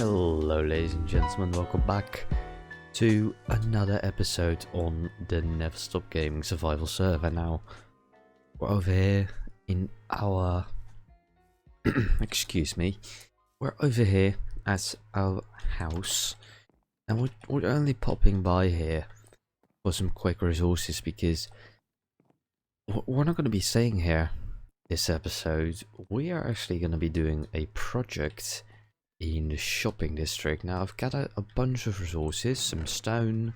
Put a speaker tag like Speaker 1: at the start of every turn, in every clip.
Speaker 1: Hello ladies and gentlemen, welcome back to another episode on the NeverStopGaming survival server. Now, we're over here in our... excuse me. We're over here at our house, and we're only popping by here for some quick resources because we're not going to be staying here this episode. We are actually going to be doing a project in the shopping district. Now I've got a bunch of resources, some stone,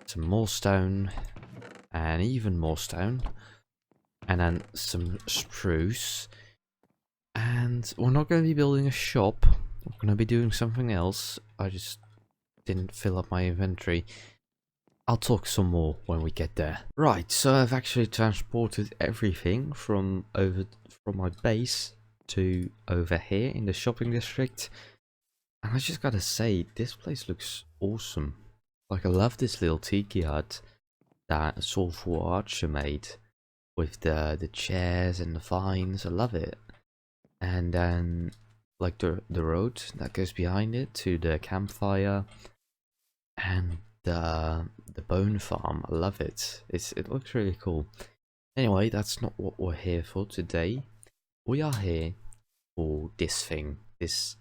Speaker 1: some more stone, and even more stone, and then some spruce. And we're not going to be building a shop, we're going to be doing something else. I just didn't fill up my inventory. I'll talk some more when we get there. Right, so I've actually transported everything from my base to over here in the shopping district, and I just gotta say, this place looks awesome. Like, I love this little tiki hut that Soulful Archer made with the chairs and the vines. I love it. And then like the road that goes behind it to the campfire and the bone farm. I love it. It looks really cool. Anyway, that's not what we're here for today. We are here for this thing, this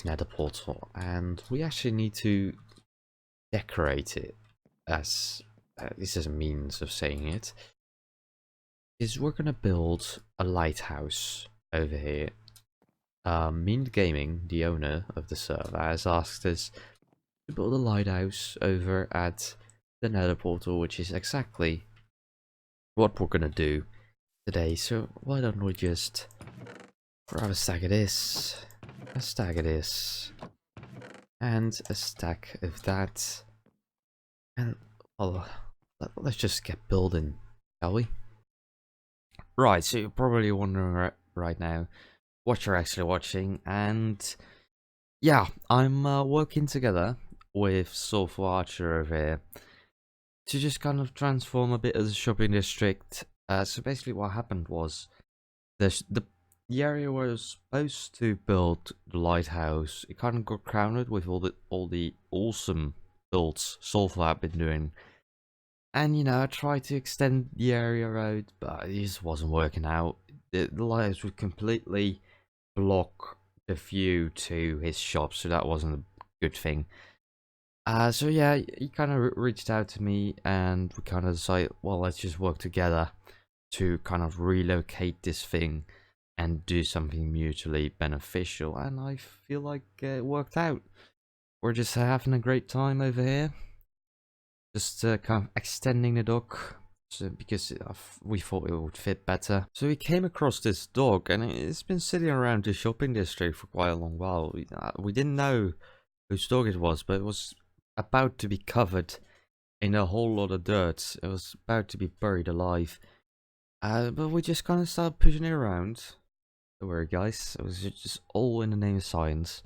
Speaker 1: nether portal, and we actually need to decorate it as this is a means of saying it. Is we're gonna build a lighthouse over here. NeverStopGaming, the owner of the server, has asked us to build a lighthouse over at the nether portal, which is exactly what we're gonna do today. So why don't we just grab a stack of this, a stack of this, and a stack of that, and well, let's just get building, shall we? Right, so you're probably wondering right now what you're actually watching, and yeah, I'm working together with Soulful Archer over here to just kind of transform a bit of the shopping district. So basically what happened was the area where I was supposed to build the lighthouse, it kind of got crowded with all the awesome builds Soulful have been doing. And you know, I tried to extend the area out, but it just wasn't working out. The lighthouse would completely block the view to his shop, so that wasn't a good thing. So yeah, he kind of reached out to me, and we kind of decided, well, let's just work together to kind of relocate this thing and do something mutually beneficial, and I feel like it worked out. We're just having a great time over here, just kind of extending the dock, because we thought it would fit better. So we came across this dog, and it's been sitting around the shopping district for quite a long while. We didn't know whose dog it was, but it was about to be covered in a whole lot of dirt. It was about to be buried alive. But we just kind of started pushing it around. Don't worry guys, it was just all in the name of science.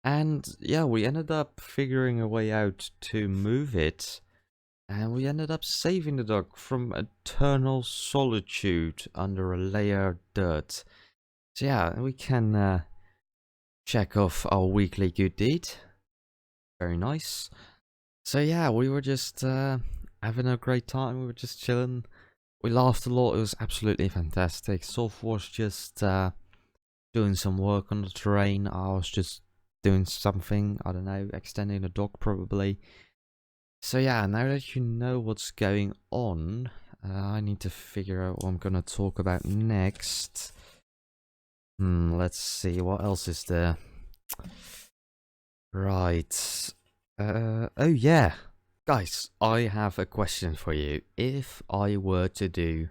Speaker 1: And yeah, we ended up figuring a way out to move it. And we ended up saving the dog from eternal solitude under a layer of dirt. So yeah, we can check off our weekly good deed. Very nice. So yeah, we were just having a great time. We were just chilling. We laughed a lot. It was absolutely fantastic. Soph was just doing some work on the terrain. I was just doing something, I don't know, extending the dock probably. So yeah, now that you know what's going on, I need to figure out what I'm gonna talk about next. Let's see, what else is there? Right. Oh yeah. Guys, I have a question for you. If I were to do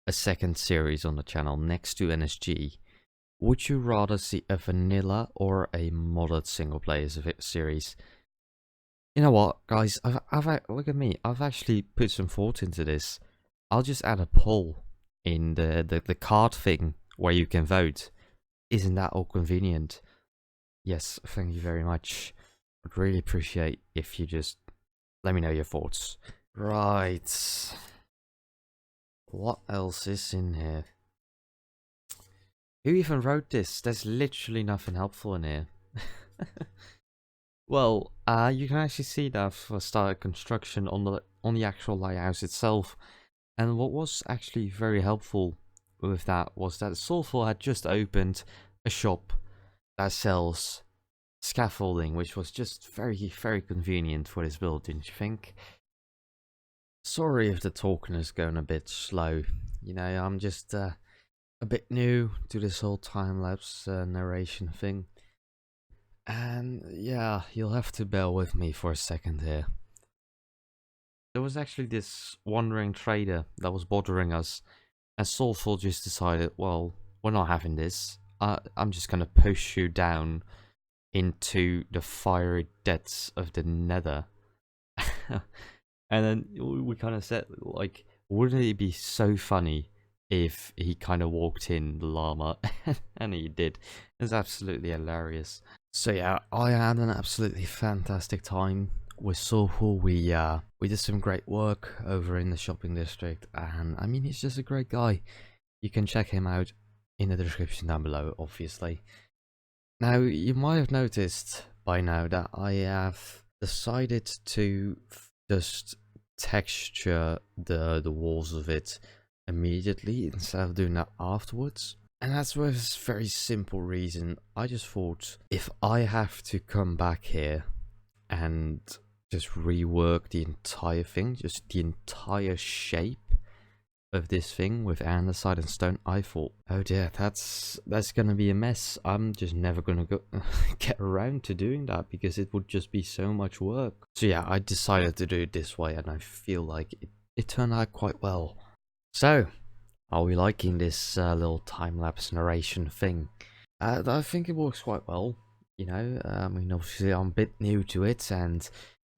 Speaker 1: a second series on the channel next to NSG, would you rather see a vanilla or a modded single player series? You know what, guys? Look at me. I've actually put some thought into this. I'll just add a poll in the card thing where you can vote. Isn't that all convenient? Yes, thank you very much. I'd really appreciate if you just let me know your thoughts. Right. What else is in here? Who even wrote this? There's literally nothing helpful in here. Well, you can actually see that I've started construction on the actual lighthouse itself. And what was actually very helpful with that was that Soulful had just opened a shop that sells scaffolding, which was just very, very convenient for this build, didn't you think? Sorry if the talking is going a bit slow. You know, I'm just a bit new to this whole time-lapse narration thing. And yeah, you'll have to bear with me for a second here. There was actually this wandering trader that was bothering us, and Soulful just decided, well, we're not having this. I'm just gonna push you down into the fiery depths of the nether. And then we kind of said, like, wouldn't it be so funny if he kind of walked in the llama? And he did. It's absolutely hilarious. So yeah, I had an absolutely fantastic time with Soulful. We did some great work over in the shopping district, and I mean, he's just a great guy. You can check him out in the description down below, obviously. Now, you might have noticed by now that I have decided to just texture the walls of it immediately instead of doing that afterwards. And that's for a very simple reason. I just thought, if I have to come back here and just rework the entire thing, just the entire shape of this thing with andesite and stone, I thought, oh dear, that's gonna be a mess. I'm just never gonna go get around to doing that because it would just be so much work. So yeah, I decided to do it this way, and I feel like it turned out quite well. So, are we liking this little time-lapse narration thing? I think it works quite well, you know. I mean, obviously I'm a bit new to it, and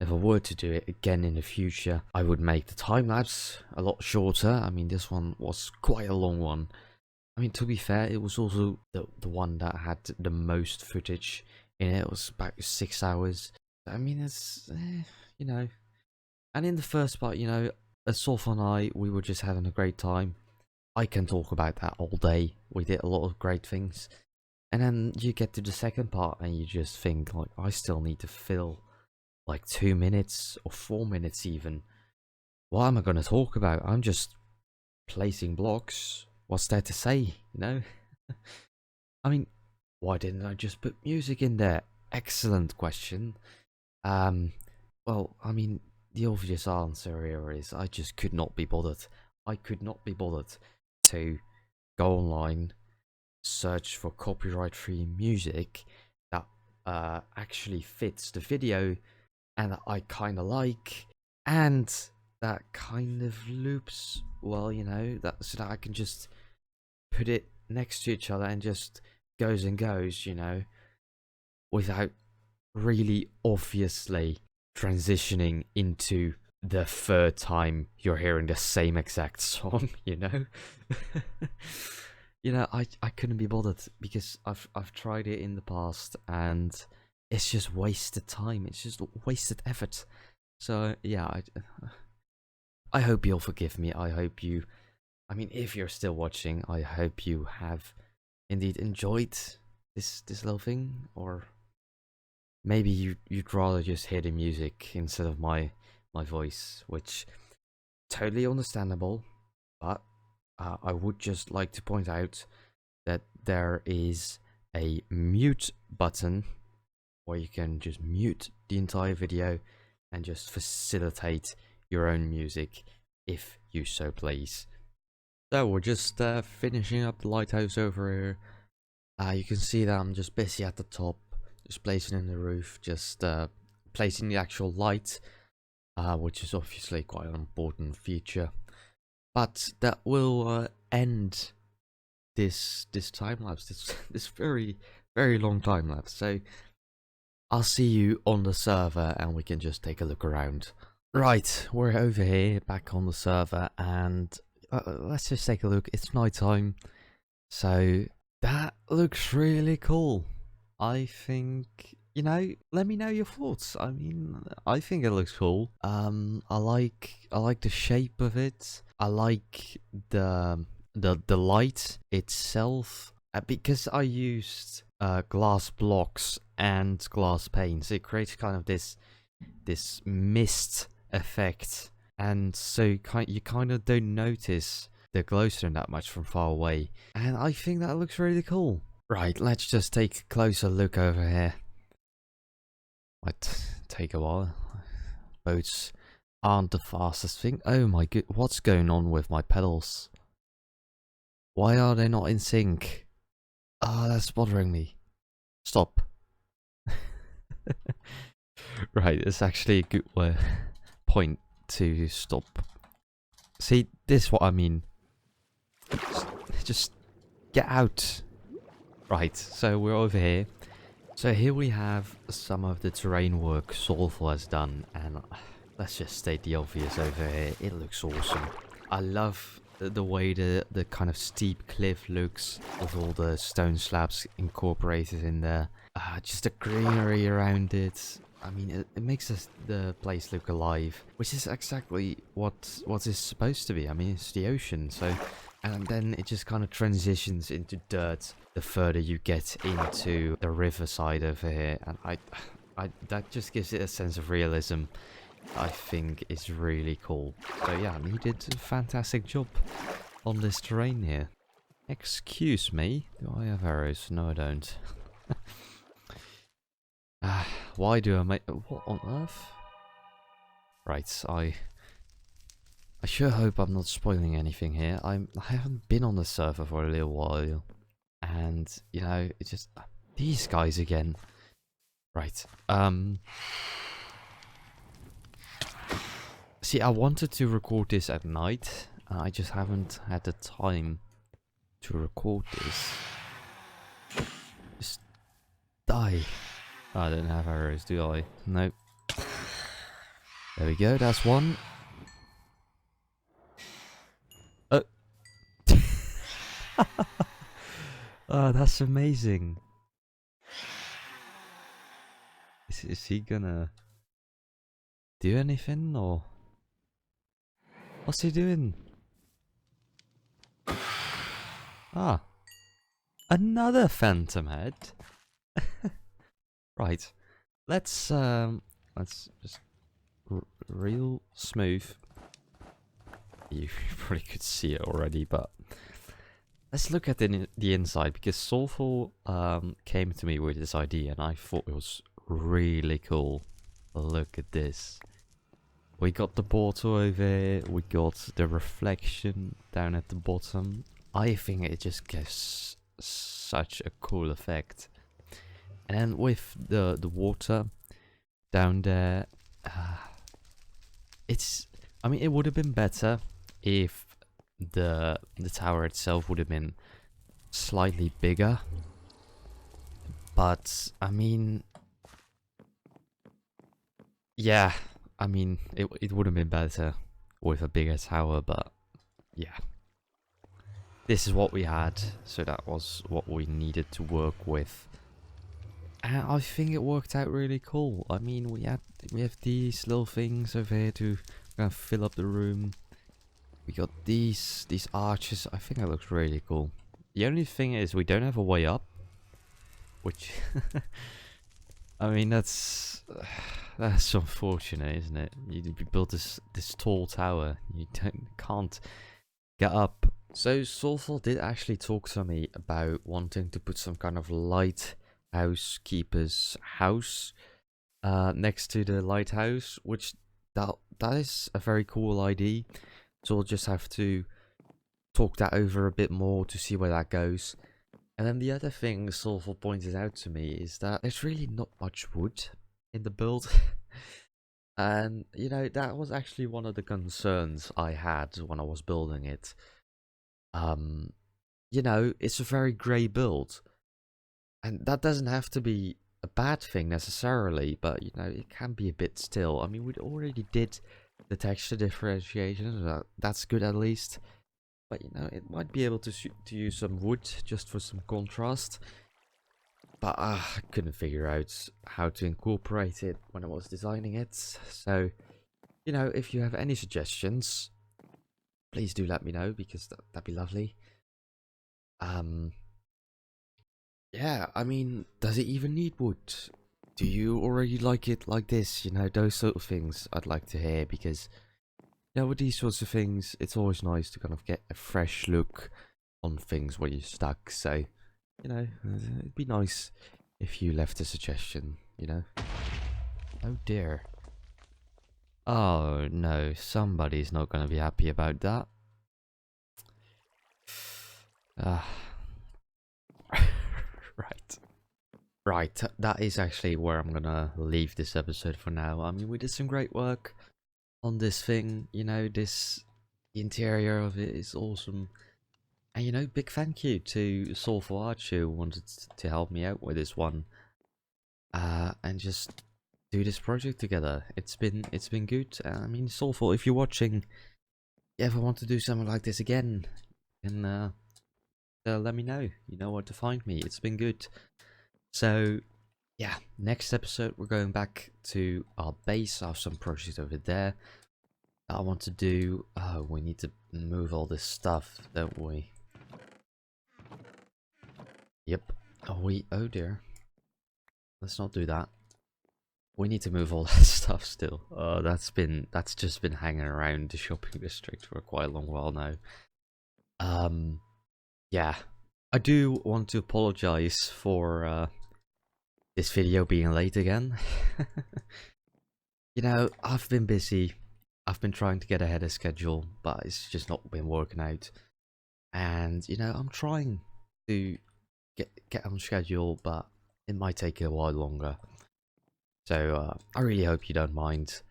Speaker 1: if I were to do it again in the future, I would make the time-lapse a lot shorter. I mean, this one was quite a long one. I mean, to be fair, it was also the one that had the most footage in it. It was about 6 hours. I mean, it's, you know. And in the first part, you know, Soph and I, we were just having a great time. I can talk about that all day. We did a lot of great things. And then you get to the second part and you just think, like, I still need to fill like 2 minutes or 4 minutes even. What am I going to talk about? I'm just placing blocks. What's there to say, you know? I mean, why didn't I just put music in there? Excellent question. Well, I mean, the obvious answer here is I just could not be bothered. I could not be bothered to go online, search for copyright-free music that actually fits the video and that I kind of like, and that kind of loops well, you know, that so that I can just put it next to each other and just goes and goes, you know, without really obviously transitioning into the third time you're hearing the same exact song, you know. You know, I couldn't be bothered because I've tried it in the past and it's just wasted time. It's just wasted effort. So yeah, I hope you'll forgive me. I hope you, I mean, if you're still watching, I hope you have indeed enjoyed this little thing, or maybe you'd rather just hear the music instead of my voice, which totally understandable. But I would just like to point out that there is a mute button where you can just mute the entire video and just facilitate your own music if you so please. So we're just finishing up the lighthouse over here. You can see that I'm just busy at the top, just placing in the roof, just placing the actual light, which is obviously quite an important feature. But that will end this time lapse, this very long time lapse. So I'll see you on the server and we can just take a look around. Right, we're over here back on the server, and let's just take a look. It's nighttime, so that looks really cool. I think, you know, let me know your thoughts. I mean, I think it looks cool. I like the shape of it. I like the light itself. Because I used glass blocks and glass panes, it creates kind of this mist effect, and so you kind of don't notice the glowstone that much from far away, and I think that looks really cool. Right, let's just take a closer look over here. Might take a while. Boats aren't the fastest thing. Oh my god, what's going on with my pedals? Why are they not in sync? Ah, that's bothering me. Stop. Right, it's actually a good point to stop. See, this is what I mean. Just get out. Right, so we're over here. So here we have some of the terrain work Soulful has done, and let's just state the obvious over here. It looks awesome. I love the way the kind of steep cliff looks with all the stone slabs incorporated in there. Just the greenery around it. I mean, it makes the place look alive, which is exactly what it's supposed to be. I mean, it's the ocean, so... And then it just kind of transitions into dirt the further you get into the riverside over here. And that just gives it a sense of realism I think is really cool. So yeah, he did a fantastic job on this terrain here. Excuse me, do I have arrows? No, I don't. Why do I make... What on earth? Right, I sure hope I'm not spoiling anything here. I haven't been on the server for a little while. And, you know, it's just... These guys again. Right, see, I wanted to record this at night. I just haven't had the time to record this. Just die. Oh, I don't have arrows, do I? Nope. There we go, that's one. Oh. Oh, that's amazing. Is he gonna do anything, or what's he doing? Ah, another phantom head. Right, let's just real smooth. You probably could see it already, but let's look at the inside, because Soulful came to me with this idea and I thought it was really cool. Look at this. We got the portal over here, we got the reflection down at the bottom. I think it just gives such a cool effect. And then with the water down there, I mean, it would have been better if the tower itself would have been slightly bigger, but I mean, yeah, I mean, it would have been better with a bigger tower, but yeah, this is what we had, so that was what we needed to work with, and I think it worked out really cool. I mean, we have these little things over here to kind of fill up the room. We got these arches. I think that looks really cool. The only thing is we don't have a way up, which I mean that's unfortunate, isn't it? You built this tall tower, you can't get up. So Soulful did actually talk to me about wanting to put some kind of lighthouse keeper's house next to the lighthouse, which that is a very cool idea. So we'll just have to talk that over a bit more to see where that goes. And then the other thing Soulful pointed out to me is that there's really not much wood in the build. And, you know, that was actually one of the concerns I had when I was building it. You know, it's a very grey build. And that doesn't have to be a bad thing necessarily, but, you know, it can be a bit still. I mean, we already did the texture differentiation, so that's good at least. But you know, it might be able to use some wood just for some contrast. But I couldn't figure out how to incorporate it when I was designing it. So, you know, if you have any suggestions, please do let me know, because that'd be lovely. yeah, I mean, does it even need wood? Do you already like it like this? You know, those sort of things I'd like to hear, because you know, with these sorts of things, it's always nice to kind of get a fresh look on things when you're stuck. So, you know, it'd be nice if you left a suggestion, you know. Oh dear. Oh no, somebody's not gonna be happy about that. Ah, right. Right, that is actually where I'm gonna leave this episode for now. I mean, we did some great work on this thing, you know, the interior of it is awesome. And you know, big thank you to Soulful Arch who wanted to help me out with this one. And just do this project together. It's been good. I mean, Soulful, if you're watching, you ever want to do something like this again, then let me know. You know where to find me. It's been good. So yeah, next episode we're going back to our base. I have some projects over there that I want to do. Oh, we need to move all this stuff, don't we? Yep. Oh dear. Let's not do that. We need to move all that stuff still. That's just been hanging around the shopping district for quite a long while now. Yeah. I do want to apologize for this video being late again. You know, I've been busy. I've been trying to get ahead of schedule, but it's just not been working out. And you know, I'm trying to get on schedule, but it might take a while longer. So I really hope you don't mind.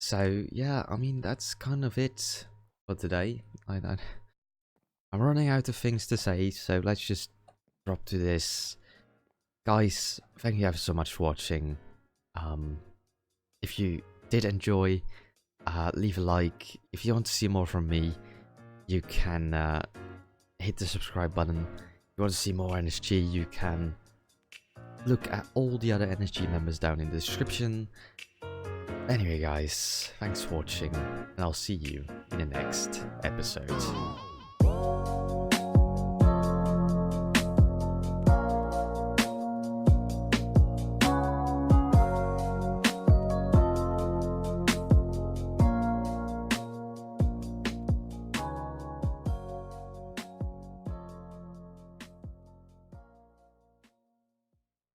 Speaker 1: So yeah, I mean, that's kind of it for today. I'm running out of things to say, so let's just drop to this. Guys, thank you ever so much for watching. If you did enjoy, leave a like. If you want to see more from me, you can hit the subscribe button. If you want to see more NSG, you can look at all the other NSG members down in the description. Anyway guys, thanks for watching, and I'll see you in the next episode.